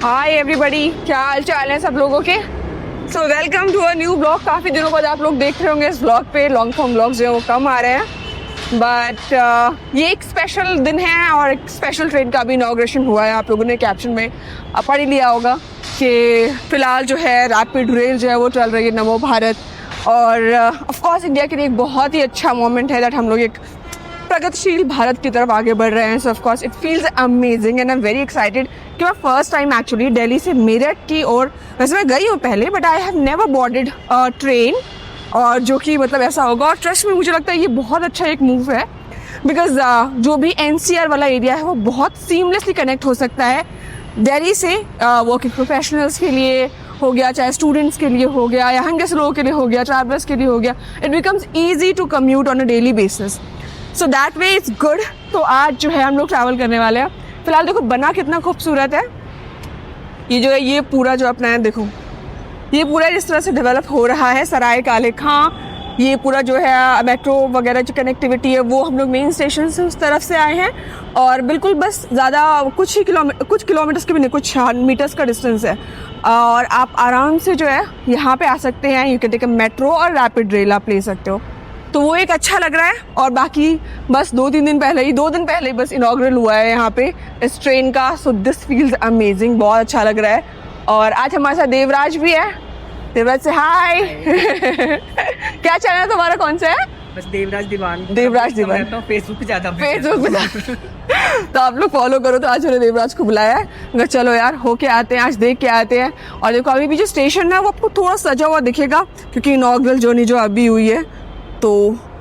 Hi everybody, क्या हाल चाल है सब लोगों के। So welcome to a new blog. काफ़ी दिनों बाद आप लोग देख रहे होंगे इस ब्लॉग पे। लॉन्ग फॉर्म ब्लॉग्स जो है वो कम आ रहे हैं, बट ये एक स्पेशल दिन है और एक स्पेशल ट्रेन का भी इनॉग्रेशन हुआ है। आप लोगों ने कैप्शन में पढ़ ही लिया होगा कि फ़िलहाल जो है रैपिड रेल जो है वो चल रही है, नमो भारत। और ऑफ कोर्स इंडिया के लिए एक बहुत ही अच्छा मोमेंट है दैट हम लोग एक प्रगतिशील भारत की तरफ आगे बढ़ रहे हैं। सो of course it feels amazing and I am very excited कि मैं फर्स्ट टाइम एक्चुअली दिल्ली से मेरठ की ओर, वैसे मैं गई हूँ पहले but I have never boarded train, और जो कि मतलब ऐसा होगा। और ट्रस्ट में मुझे लगता है ये बहुत अच्छा एक मूव है बिकॉज जो भी NCR वाला एरिया है वो बहुत सीमलेसली कनेक्ट हो सकता है दिल्ली से। वर्किंग प्रोफेशनल्स के लिए हो गया, चाहे स्टूडेंट्स के लिए हो गया, या यंगेस्ट लोगों के लिए हो गया, ट्रैवलर्स के लिए हो गया, it becomes easy to commute on a daily basis. So that way it's good. तो आज जो है हम लोग ट्रैवल करने वाले हैं। फिलहाल देखो बना कितना खूबसूरत है ये जो है, ये पूरा जो अपना है देखो, ये पूरा इस तरह से डेवलप हो रहा है। सराय काले खां, ये पूरा जो है मेट्रो वगैरह जो कनेक्टिविटी है वो हम लोग मेन स्टेशन से उस तरफ से आए हैं। और बिल्कुल बस ज़्यादा कुछ किलोमीटर्स के भी नहीं, कुछ मीटर्स का डिस्टेंस है और आप आराम से जो है यहाँ पे आ सकते हैं। You can take a metro और रैपिड रेल आप ले सकते हो, तो वो एक अच्छा लग रहा है। और बाकी बस 2 दिन पहले ही बस इनॉग्रल हुआ है यहाँ पे इस ट्रेन का। सो दिस फील्स अमेजिंग, बहुत अच्छा लग रहा है। और आज हमारे साथ देवराज भी है। देवराज से हाय। क्या चैनल है तुम्हारा, कौन सा है? बस देवराज दीवान। तो फेसबुक पे ज़्यादा तो आप लोग फॉलो करो। तो आज मैंने देवराज को बुलाया है, मगर चलो यार होके आते हैं, आज देख के आते हैं। और देखो अभी भी जो स्टेशन है वो आपको थोड़ा सजा हुआ दिखेगा क्योंकि इनॉग्रल जर्नी जो अभी हुई है तो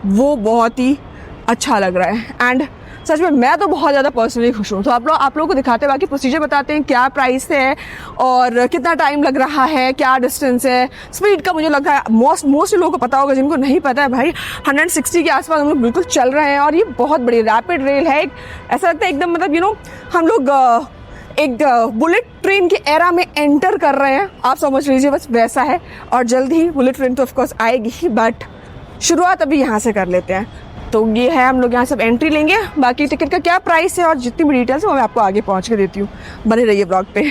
वो बहुत ही अच्छा लग रहा है। एंड सच में मैं तो बहुत ज़्यादा पर्सनली खुश हूँ। तो आप लोगों को दिखाते हैं, बाकी प्रोसीजर बताते हैं, क्या प्राइस है और कितना टाइम लग रहा है, क्या डिस्टेंस है। स्पीड का मुझे लगता है मोस्ट लोगों को पता होगा, जिनको नहीं पता है भाई 160 के आसपास हम लोग बिल्कुल चल रहे हैं। और ये बहुत बड़ी रैपिड रेल है, ऐसा लगता है एकदम मतलब हम लोग एक बुलेट ट्रेन के एरा में एंटर कर रहे हैं, आप समझ लीजिए बस वैसा है। और जल्द ही बुलेट ट्रेन तो ऑफकोर्स आएगी ही, बट शुरुआत अभी यहाँ से कर लेते हैं। तो ये है, हम लोग यहाँ सब एंट्री लेंगे। बाकी टिकट का क्या प्राइस है और जितनी भी डिटेल्स है वो मैं आपको आगे पहुँच के देती हूँ। बने रहिए ब्लॉग पे।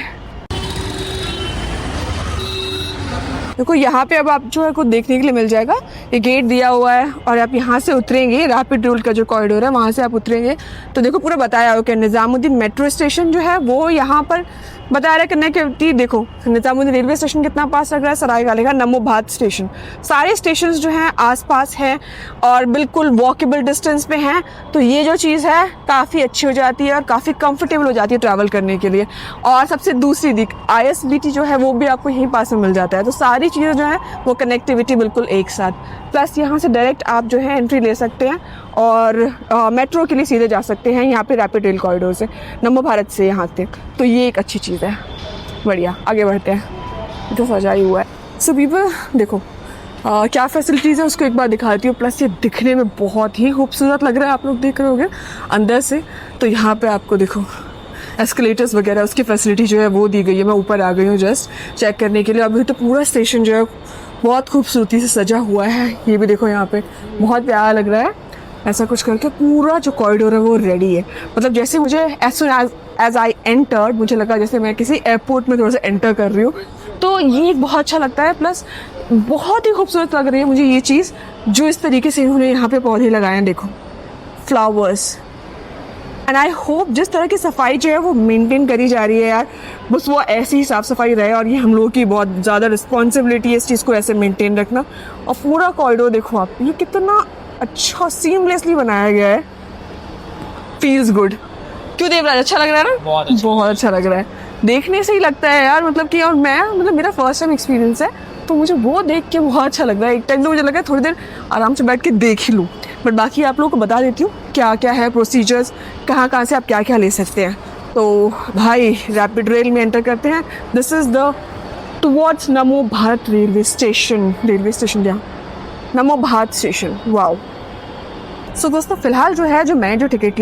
देखो यहाँ पे अब आप जो है कुछ देखने के लिए मिल जाएगा, ये गेट दिया हुआ है और आप यहाँ से उतरेंगे, रैपिड रेल का जो कॉरिडोर है वहाँ से आप उतरेंगे तो देखो पूरा बताया हो कि निज़ामुद्दीन मेट्रो स्टेशन जो है वो यहाँ पर बता रहा है कनेक्टिविटी। देखो निज़ामुद्दीन रेलवे स्टेशन कितना पास लग रहा है, सराय काले का नमो भारत स्टेशन, सारे स्टेशन जो हैं आसपास हैं और बिल्कुल वॉकेबल डिस्टेंस पे हैं। तो ये जो चीज़ है काफ़ी अच्छी हो जाती है और काफ़ी कंफर्टेबल हो जाती है ट्रैवल करने के लिए। और सबसे दूसरी दिख ISBT जो है वो भी आपको यहीं पास में मिल जाता है। तो सारी चीज़ें जो है वो कनेक्टिविटी बिल्कुल एक साथ। प्लस यहाँ से डायरेक्ट आप जो है एंट्री ले सकते हैं और मेट्रो के लिए सीधे जा सकते हैं यहाँ पे रैपिड रेल कॉरिडोर से, नमो भारत से यहाँ तक। तो ये एक अच्छी चीज़ है। बढ़िया, आगे बढ़ते हैं। तो सजा ही हुआ है। सो पीपल देखो क्या फैसिलिटीज़ है उसको एक बार दिखाती हूँ। प्लस ये दिखने में बहुत ही खूबसूरत लग रहा है, आप लोग देख रहे होंगे अंदर से। तो यहाँ पे आपको देखो एस्केलेटर्स वगैरह उसकी फैसिलिटी जो है वो दी गई है। मैं ऊपर आ गई हूँ जस्ट चेक करने के लिए। अभी तो पूरा स्टेशन जो है बहुत खूबसूरती से सजा हुआ है। ये भी देखो यहाँ पे बहुत प्यारा लग रहा है। ऐसा कुछ करके पूरा जो कॉरिडोर है वो रेडी है। मतलब जैसे मुझे as soon as I entered मुझे लगा जैसे मैं किसी एयरपोर्ट में थोड़ा सा एंटर कर रही हूँ। तो ये बहुत अच्छा लगता है। प्लस बहुत ही खूबसूरत लग रही है मुझे ये चीज़, जो इस तरीके से इन्होंने यहाँ पे पौधे लगाए हैं, देखो फ्लावर्स। एंड आई होप जिस तरह की सफाई जो है वो मेंटेन करी जा रही है यार, बस वो ऐसी ही साफ़ सफाई रहे। और ये हम लोगों की बहुत ज़्यादा रिस्पॉन्सिबिलिटी है इस चीज़ को ऐसे मेंटेन रखना। और पूरा कॉरिडोर देखो आप, ये कितना अच्छा सीमलेसली बनाया गया है। Feels good. क्यों देवराज, अच्छा लग रहा है ना? बहुत अच्छा लग रहा है, देखने से ही लगता है यार। मतलब कि और मैं मतलब मेरा फर्स्ट टाइम एक्सपीरियंस है तो मुझे वो देख के बहुत अच्छा लग रहा है। एक टाइम तो मुझे लगा थोड़ी देर आराम से बैठ के देख ही लूँ, बट बाकी आप लोगों को बता देती हूँ क्या क्या है प्रोसीजर्स, कहाँ से आप क्या क्या ले सकते हैं। तो भाई रैपिड रेल में एंटर करते हैं। This is the towards NaMo Bharat railway station जहाँ नमो भारत स्टेशन। वाओ। सो दोस्तों फिलहाल जो मैंने जो टिकट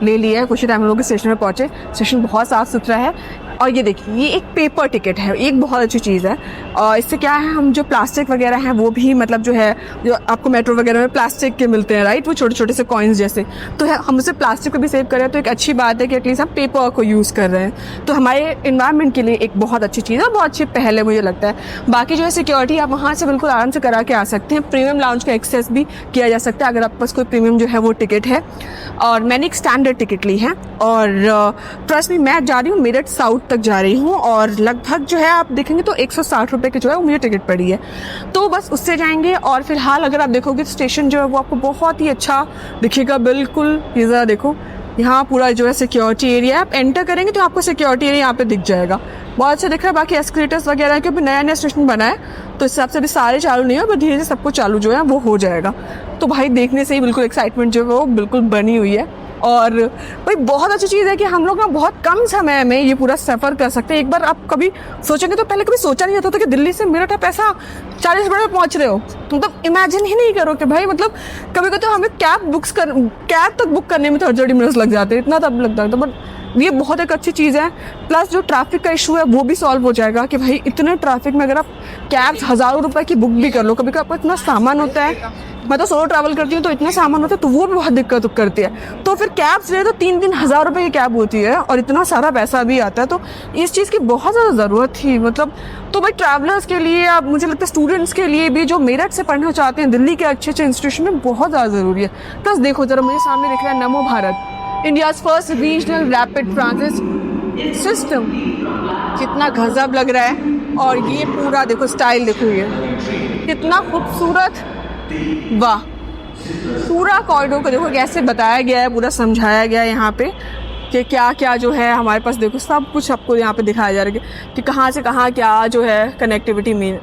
ले ली है कुछ ही टाइम हम लोग स्टेशन में पहुँचे। स्टेशन बहुत साफ़ सुथरा है और ये देखिए ये एक पेपर टिकट है, एक बहुत अच्छी चीज़ है। और इससे क्या है, हम जो प्लास्टिक वगैरह हैं वो भी मतलब जो है, जो आपको मेट्रो वगैरह में प्लास्टिक के मिलते हैं राइट, वो छोटे छोटे से कॉइन्स जैसे, तो हम उससे प्लास्टिक को भी सेव कर रहे हैं। तो एक अच्छी बात है कि एटलीस्ट हम पेपर को यूज़ कर रहे हैं, तो हमारे इन्वायरमेंट के लिए एक बहुत अच्छी चीज़ है, बहुत अच्छी पहल है मुझे लगता है। बाकी जो है सिक्योरिटी आप वहाँ से बिल्कुल आराम से करा के आ सकते हैं। प्रीमियम लाउंज का एक्सेस भी किया जा सकता है अगर आपके पास कोई प्रीमियम जो है वो टिकट है। और मैंने एक स्टैंडर्ड टिकट ली है और ट्रस्ट मी मैं जा रही हूँ मेरठ साउथ तक जा रही हूँ, और लगभग जो है आप देखेंगे तो 160 रुपये की जो है वो मुझे टिकट पड़ी है, तो बस उससे जाएंगे। और फिलहाल अगर आप देखोगे तो स्टेशन जो है वो आपको बहुत ही अच्छा दिखेगा, बिल्कुल ये ज़रा देखो, यहाँ पूरा जो है सिक्योरिटी एरिया, आप एंटर करेंगे तो आपको सिक्योरिटी एरिया यहाँ पे दिख जाएगा, बहुत अच्छा दिख रहा है। बाकी एस्केलेटर्स वगैरह क्योंकि नया नया स्टेशन बना है तो इस हिसाब से अभी सारे चालू नहीं है, बट धीरे धीरे सबको चालू जो है वो हो जाएगा। तो भाई देखने से ही बिल्कुल एक्साइटमेंट जो है वो बिल्कुल बनी हुई है। और भाई बहुत अच्छी चीज़ है कि हम लोग ना बहुत कम समय में ये पूरा सफ़र कर सकते हैं। एक बार आप कभी सोचेंगे तो पहले कभी सोचा नहीं जाता था कि दिल्ली से मेरठ आप ऐसा 40 मिनट में पहुंच रहे हो, मतलब इमेजिन ही नहीं करो कि भाई मतलब कभी तो हमें कैब तक बुक करने में 30 मिनट्स लग जाते हैं, इतना तब लगता था। बट ये बहुत एक अच्छी चीज़ है। प्लस जो ट्रैफिक का इशू है वो भी सॉल्व हो जाएगा कि भाई इतने ट्रैफिक में अगर आप कैब्स हज़ारों रुपए की बुक भी कर लो, कभी कभी आपको इतना सामान होता है, मैं तो सोलो ट्रैवल करती हूँ तो इतना सामान होता है तो वो भी बहुत दिक्कत करती है। तो फिर कैब्स जो है तो 3-3 हज़ार रुपये की कैब होती है और इतना सारा पैसा भी आता है, तो इस चीज़ की बहुत ज़्यादा ज़रूरत थी मतलब। तो भाई ट्रैवलर्स के लिए, अब मुझे लगता है स्टूडेंट्स के लिए भी जो मेरठ से पढ़ना चाहते हैं दिल्ली के अच्छे अच्छे इंस्टीट्यूशन में बहुत ज़्यादा ज़रूरी है। प्लस देखो जरा मुझे सामने दिख रहा है नमो Bharat, India's first regional rapid transit system, कितना गजब लग रहा है। और ये पूरा देखो स्टाइल देखो, ये कितना खूबसूरत, वाह। पूरा कॉरिडोर को देखो कैसे बताया गया है, पूरा समझाया गया है यहाँ पे कि क्या क्या जो है हमारे पास, देखो सब कुछ आपको यहाँ पे दिखाया जा रहा है कि कहाँ से कहाँ क्या जो है कनेक्टिविटी में।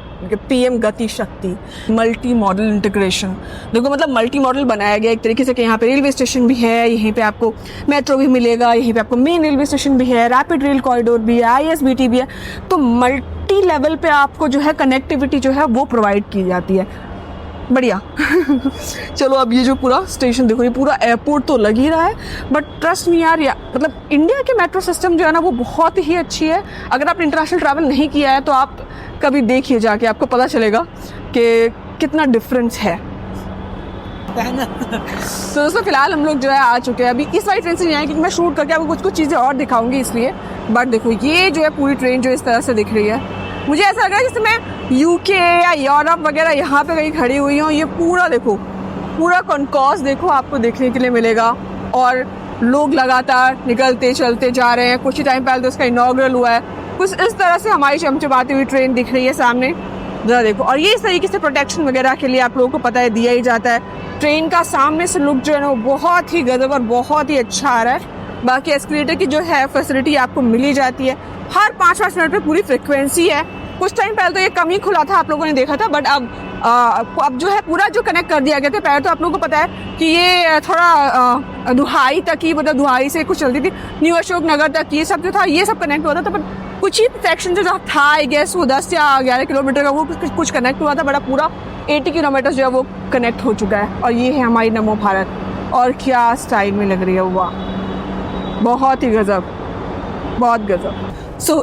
पीएम गति शक्ति, मल्टी मॉडल इंटीग्रेशन, देखो मतलब मल्टी मॉडल बनाया गया एक तरीके से कि यहाँ पे रेलवे स्टेशन भी है, यहीं पे आपको मेट्रो भी मिलेगा, यहीं पे आपको मेन रेलवे स्टेशन भी है, रैपिड रेल कॉरिडोर भी है, ISBT भी है, तो मल्टी लेवल पे आपको जो है कनेक्टिविटी जो है वो प्रोवाइड की जाती है। बढ़िया चलो अब ये जो पूरा स्टेशन देखो, ये पूरा एयरपोर्ट तो लग ही रहा है, बट ट्रस्ट मी यार, मतलब इंडिया के मेट्रो सिस्टम जो है ना वो बहुत ही अच्छी है। अगर आपने इंटरनेशनल ट्रैवल नहीं किया है तो आप कभी देखिए जाके, आपको पता चलेगा कि कितना डिफरेंस है। तो दोस्तों फिलहाल हम लोग जो है आ चुके हैं, अभी इस वाली ट्रेन से नहीं आए क्योंकि मैं शूट करके आपको कुछ चीज़ें और दिखाऊंगी इसलिए। बट देखो ये जो है पूरी ट्रेन जो इस तरह से दिख रही है, मुझे ऐसा लग रहा है जैसे मैं UK या यूरोप वगैरह यहाँ पे कहीं खड़ी हुई हूँ। ये पूरा देखो, पूरा कॉन्कॉर्स देखो आपको देखने के लिए मिलेगा, और लोग लगातार निकलते चलते जा रहे हैं। कुछ ही टाइम पहले तो उसका इनॉग्रल हुआ है, कुछ इस तरह से हमारी चमचमाती हुई ट्रेन दिख रही है सामने, जरा देखो। और ये इस तरीके से प्रोटेक्शन वगैरह के लिए आप लोगों को पता है दिया ही जाता है। ट्रेन का सामने से लुक जो है ना वो बहुत ही गजब और बहुत ही अच्छा आ रहा है। बाकी एस्केलेटर की जो है फैसिलिटी आपको मिली जाती है, हर 5-5 मिनट पे पूरी फ्रिक्वेंसी है। कुछ टाइम पहले तो ये कम ही खुला था, आप लोगों ने देखा था, बट अब जो है पूरा जो कनेक्ट कर दिया गया था। पहले तो आप लोगों को पता है कि ये थोड़ा दुहाई तक ही, मतलब दुहाई से कुछ चलती थी, न्यू अशोक नगर तक ये सब जो था ये सब कनेक्ट हुआ था, बट कुछ ही सेक्शन जो था आई गेस वो 10 या 11 किलोमीटर का वो कुछ कनेक्ट हुआ था, बड़ा पूरा 80 किलोमीटर जो है वो कनेक्ट हो चुका है। और ये है हमारी नमो भारत, और क्या स्टाइल में लग रही है, वाह बहुत ही गजब, बहुत गजब।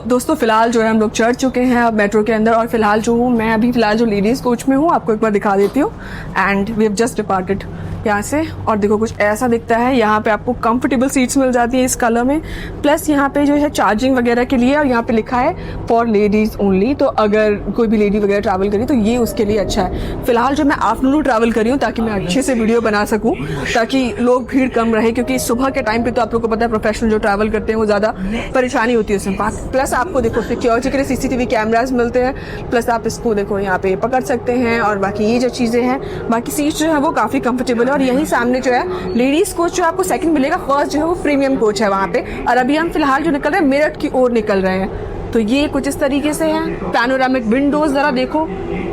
दोस्तों फिलहाल जो है हम लोग चढ़ चुके हैं अब मेट्रो के अंदर, और फिलहाल जो हूँ मैं अभी फिलहाल जो लेडीज़ कोच में हूँ आपको एक बार दिखा देती हूँ। And we have just departed यहाँ से, और देखो कुछ ऐसा दिखता है। यहाँ पे आपको कंफर्टेबल सीट्स मिल जाती है इस कलर में, प्लस यहाँ पे जो है चार्जिंग वगैरह के लिए, और यहाँ पे लिखा है फॉर लेडीज़ ओनली, तो अगर कोई भी लेडी वगैरह ट्रैवल करी तो ये उसके लिए अच्छा है। फिलहाल जो मैं आफ्टरनून ट्रैवल करी हूँ ताकि मैं अच्छे से वीडियो बना सकूँ, ताकि लोग भीड़ कम रहे, क्योंकि सुबह के टाइम पर तो आप लोग को पता है प्रोफेशनल जो ट्रैवल करते हैं वो ज़्यादा परेशानी होती है उसमें। प्लस आपको देखो सिक्योरिटी के लिए CCTV कैमराज मिलते हैं, प्लस आप इसको देखो यहाँ पे पकड़ सकते हैं, और बाकी ये जो चीज़ें हैं, बाकी सीट्स जो है वो काफ़ी कंफर्टेबल है। और यहीं सामने जो है लेडीज़ कोच जो आपको सेकंड मिलेगा, फर्स्ट जो है वो प्रीमियम कोच है वहाँ पे। और अभी हम फिलहाल जो निकल रहे हैं मेरठ की ओर निकल रहे हैं, तो ये कुछ इस तरीके से है। पैनोरामिक विंडोज़ ज़रा देखो,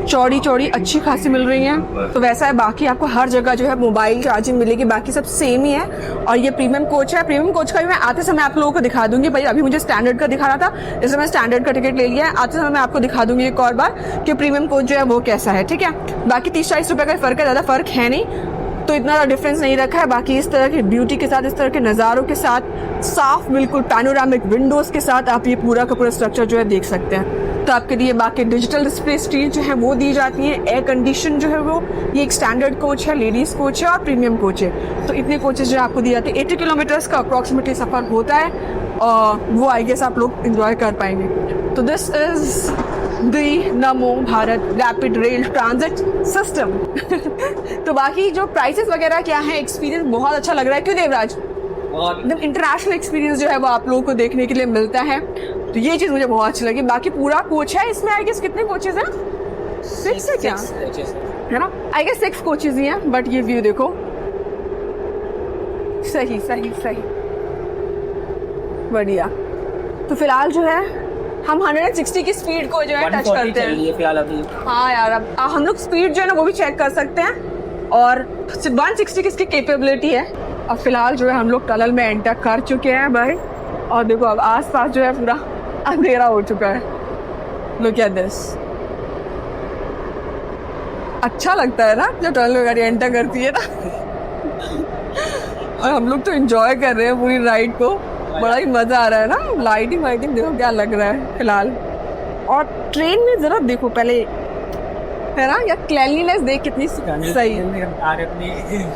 चौड़ी चौड़ी अच्छी खासी मिल रही हैं। तो वैसा है, बाकी आपको हर जगह जो है मोबाइल चार्जिंग मिलेगी, बाकी सब सेम ही है। और ये प्रीमियम कोच है, प्रीमियम कोच का भी मैं आते समय आप लोगों को दिखा दूंगी। भाई अभी मुझे स्टैंडर्ड का दिखा रहा था, इसलिए मैं स्टैंडर्ड का टिकट ले लिया है। आते समय मैं आपको दिखा दूंगी एक और बार कि प्रीमियम कोच जो है वो कैसा है, ठीक है। बाकी 30-40 रुपये का फ़र्क है, ज़्यादा फ़र्क है नहीं। तो इतना ज़्यादा डिफरेंस नहीं रखा है। बाकी इस तरह की ब्यूटी के साथ, इस तरह के नज़ारों के साथ, साफ बिल्कुल पैनोरामिक विंडोज़ के साथ आप ये पूरा का पूरा स्ट्रक्चर जो है देख सकते हैं। तो आपके लिए बाकी डिजिटल डिस्प्ले स्क्रीन जो है वो दी जाती है। एयर कंडीशन जो है वो, ये एक स्टैंडर्ड कोच है, लेडीज़ कोच है और प्रीमियम कोच है। तो इतने कोचेज जो आपको दिए जाते हैं। 80 किलोमीटर्स का अप्रॉक्सीमेटली सफ़र होता है और वो आई गेस आप लोग इंजॉय कर पाएंगे। तो this is the NaMo Bharat rapid rail transit system. तो बाकी जो प्राइसेस वगैरह क्या है, एक्सपीरियंस बहुत अच्छा लग रहा है। क्यों देवराज? एकदम इंटरनेशनल एक्सपीरियंस जो है वो आप लोगों को देखने के लिए मिलता है। तो ये चीज़ मुझे बहुत अच्छी लगी। बाकी पूरा कोच है इसमें, आई गेस कितने कोचेज हैं? 6 है क्या, है ना? आई गेस 6 कोचेज ही हैं। बट ये व्यू देखो, सही सही सही, बढ़िया। तो फिलहाल जो है हम 160 की स्पीड को जो है टच करते हैं। हाँ यार, अब हम लोग स्पीड जो है ना वो भी चेक कर सकते हैं और 160 की इसकी कैपेबिलिटी है। अब फिलहाल जो है हम लोग टनल में एंटर कर चुके हैं भाई। और देखो अब आसपास जो है पूरा अंधेरा हो चुका है। लुक एट दिस, अच्छा लगता है ना जब टनल में गाड़ी एंटर करती है ना। और हम लोग तो एंजॉय कर रहे हैं पूरी राइड को, बड़ा ही मजा आ रहा है ना। लाइटिंग वाइटिंग देखो क्या लग रहा है फिलहाल। और ट्रेन में जरा देखो पहले, है ना, या क्लीनलीनेस देख कितनी सही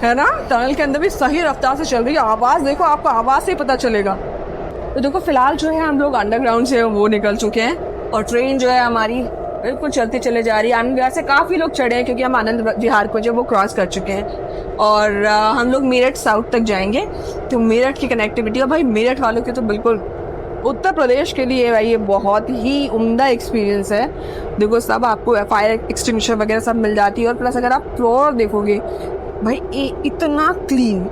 है ना। टनल के अंदर भी सही रफ्तार से चल रही है। आवाज़ देखो, आपको आवाज़ से ही पता चलेगा। तो देखो फिलहाल जो है हम लोग अंडरग्राउंड से वो निकल चुके हैं और ट्रेन जो है हमारी बिल्कुल चलती चले जा रही है। आनंद विहार से काफ़ी लोग चढ़े हैं क्योंकि हम आनंद विहार को जो वो क्रॉस कर चुके हैं और हम लोग मेरठ साउथ तक जाएंगे। तो मेरठ की कनेक्टिविटी, और भाई मेरठ वालों की तो बिल्कुल उत्तर प्रदेश के लिए भाई ये बहुत ही उम्दा एक्सपीरियंस है। देखो सब आपको फायर एक्सटिंग्विशर वगैरह सब मिल जाती है। और प्लस अगर आप फ्लोर देखोगे भाई इतना क्लीन।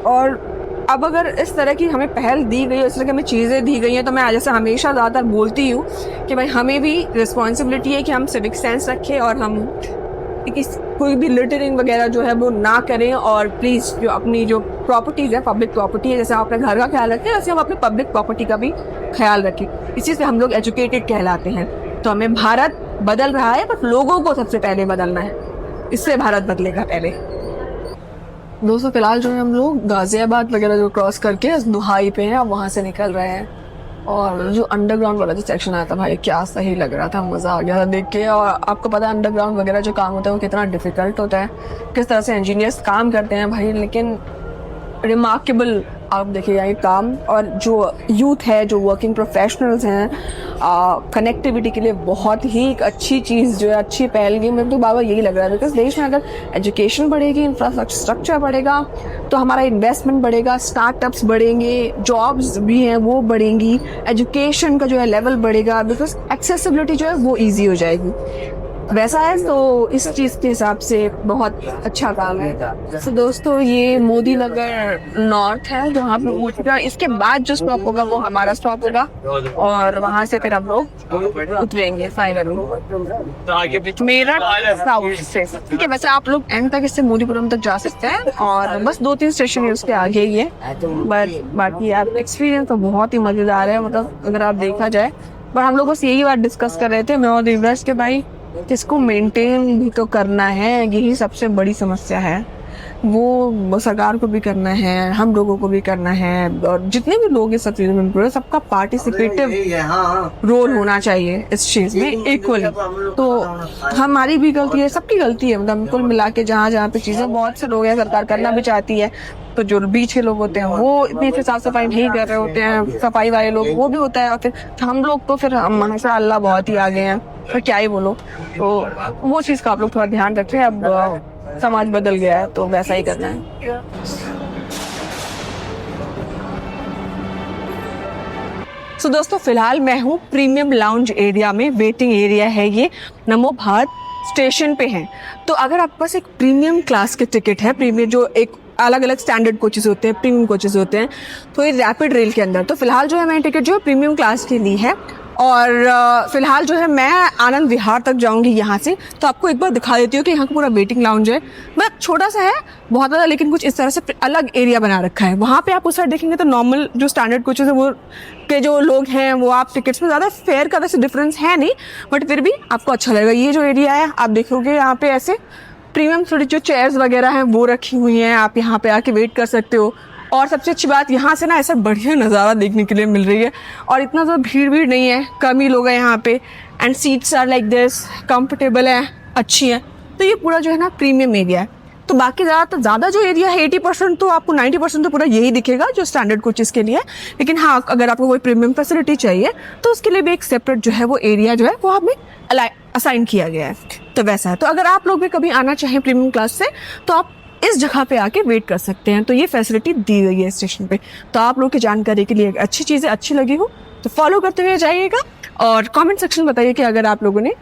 और अब अगर इस तरह की हमें पहल दी गई है, इस तरह की हमें चीज़ें दी गई हैं, तो मैं जैसे हमेशा ज़्यादातर बोलती हूँ कि भाई हमें भी रिस्पॉन्सिबिलिटी है कि हम सिविक सेंस रखें और हम कोई भी लिटरिंग वगैरह जो है वो ना करें। और प्लीज़ जो अपनी जो प्रॉपर्टीज़ है, पब्लिक प्रॉपर्टी है, जैसे आप अपने घर का ख्याल रखें वैसे हम अपने पब्लिक प्रॉपर्टी का भी ख्याल रखें। इसी से हम लोग एजुकेटेड कहलाते हैं। तो हमें भारत बदल रहा है, बस लोगों को सबसे पहले बदलना है, इससे भारत बदलेगा पहले। दोस्तों फिलहाल जो है हम लोग गाजियाबाद वगैरह जो क्रॉस करके दुहाई पे हैं, अब वहाँ से निकल रहे हैं। और जो अंडरग्राउंड वाला जो सेक्शन आया था भाई क्या सही लग रहा था, मज़ा आ गया था देख के। और आपको पता है अंडरग्राउंड वगैरह जो काम होता है वो कितना डिफ़िकल्ट होता है, किस तरह से इंजीनियर्स काम करते हैं भाई। लेकिन रिमार्केबल आप देखिएगा ये काम। और जो यूथ है, जो वर्किंग प्रोफेशनल्स हैं, कनेक्टिविटी के लिए बहुत ही एक अच्छी चीज़ जो है, अच्छी पहल की। मेरे तो बाबा यही लग रहा है बिकॉज देश में अगर एजुकेशन बढ़ेगी, इंफ्रास्ट्रक्चर बढ़ेगा तो हमारा इन्वेस्टमेंट बढ़ेगा, स्टार्टअप्स बढ़ेंगे, जॉब्स भी हैं वो बढ़ेंगी, एजुकेशन का जो है लेवल बढ़ेगा, बिकॉज एक्सेसिबिलिटी जो है वो ईजी हो जाएगी। वैसा है तो इस चीज़ के हिसाब से बहुत अच्छा काम है। तो दोस्तों ये मोदी नगर नॉर्थ है जहाँ पे पहुँचेगा। इसके बाद जो स्टॉप होगा वो हमारा स्टॉप होगा और वहाँ से फिर हम लोग उतरेंगे फाइनली मेरठ साउथ से। ठीक है, वैसे आप लोग एंड तक इससे मोदीपुरम तक जा सकते हैं और बस 2-3 स्टेशन उसके आगे ही है। बट बाकी आप एक्सपीरियंस तो बहुत ही मज़ेदार है, मतलब अगर आप देखा जाए। पर हम लोग बस यही बात डिस्कस कर रहे थे मैं और देवराज के भाई, इसको मेंटेन भी तो करना है, यही सबसे बड़ी समस्या है। वो सरकार को भी करना है, हम लोगों को भी करना है, और जितने भी लोग इस सब में सबका पार्टिसिपेटिव रोल होना चाहिए इस चीज़ में इक्वली। तो हमारी भी गलती है, सबकी गलती है, मतलब कुल मिला के जहाँ जहाँ पे चीज़ें बहुत से लोग हैं, सरकार करना भी चाहती है तो जो बीच के लोग होते हैं वो इतनी से साफ सफाई नहीं कर रहे होते हैं, सफाई वाले लोग वो भी होता है। और फिर हम लोग तो फिर माशाअल्लाह बहुत ही आगे हैं, फिर क्या ही बोलो। तो वो चीज़ का आप लोग थोड़ा ध्यान रखें। अब समाज बदल गया है तो वैसा ही करना है। तो दोस्तों फिलहाल मैं हूँ प्रीमियम लाउंज एरिया में, वेटिंग एरिया है ये, नमो भारत स्टेशन पे है। तो अगर आपके पास एक प्रीमियम क्लास के टिकट है, प्रीमियम जो एक अलग अलग स्टैंडर्ड कोचेस होते हैं, प्रीमियम कोचेस होते हैं, तो ये रैपिड रेल के अंदर, तो फिलहाल जो है मैंने टिकट जो है प्रीमियम क्लास के लिए है। और फिलहाल जो है मैं आनंद विहार तक जाऊंगी यहाँ से। तो आपको एक बार दिखा देती हूँ कि यहाँ का पूरा वेटिंग लाउंज है, मतलब छोटा सा है, बहुत ज़्यादा, लेकिन कुछ इस तरह से अलग एरिया बना रखा है। वहाँ पे आप उस साइड देखेंगे तो नॉर्मल जो स्टैंडर्ड कोचेस है वो के जो लोग हैं वो आप टिकट्स में ज़्यादा फेयर का वैसे डिफरेंस है नहीं, बट फिर भी आपको अच्छा लगेगा। ये जो एरिया है आप देखोगे यहाँ पे ऐसे प्रीमियम थोड़ी जो चेयर्स वगैरह हैं वो रखी हुई हैं, आप यहाँ पे आके वेट कर सकते हो। और सबसे अच्छी बात यहाँ से ना ऐसा बढ़िया नज़ारा देखने के लिए मिल रही है, और इतना तो भीड़ नहीं है, कम ही लोग हैं यहाँ पे। And seats are like this, comfortable है, अच्छी है। तो ये पूरा जो है ना प्रीमियम एरिया है। तो बाकी ज़्यादा जो एरिया है 80% तो आपको 90% तो पूरा यही दिखेगा जो स्टैंडर्ड कोचेस के लिए है। लेकिन हाँ, अगर आपको कोई प्रीमियम फैसिलिटी चाहिए तो उसके लिए भी एक सेपरेट जो है वो एरिया जो है वो हमें असाइन किया गया है। तो वैसा है। तो अगर आप लोग भी कभी आना चाहें प्रीमियम क्लास से तो आप इस जगह पे आके वेट कर सकते हैं। तो ये फैसिलिटी दी गई है स्टेशन पे। तो आप लोग की जानकारी के लिए अच्छी चीज़ें अच्छी लगी हो तो फॉलो करते हुए जाइएगा, और कमेंट सेक्शन में बताइए कि अगर आप लोगों ने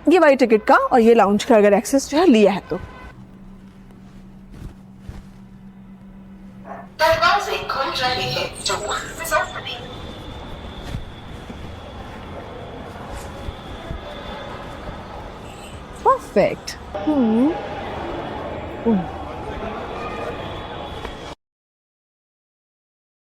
ये वाली टिकट का और ये लाउंज का अगर एक्सेस जो है लिया है तो। दरवाजे खुल रहे हैं, जो रिजर्व करें। परफेक्ट।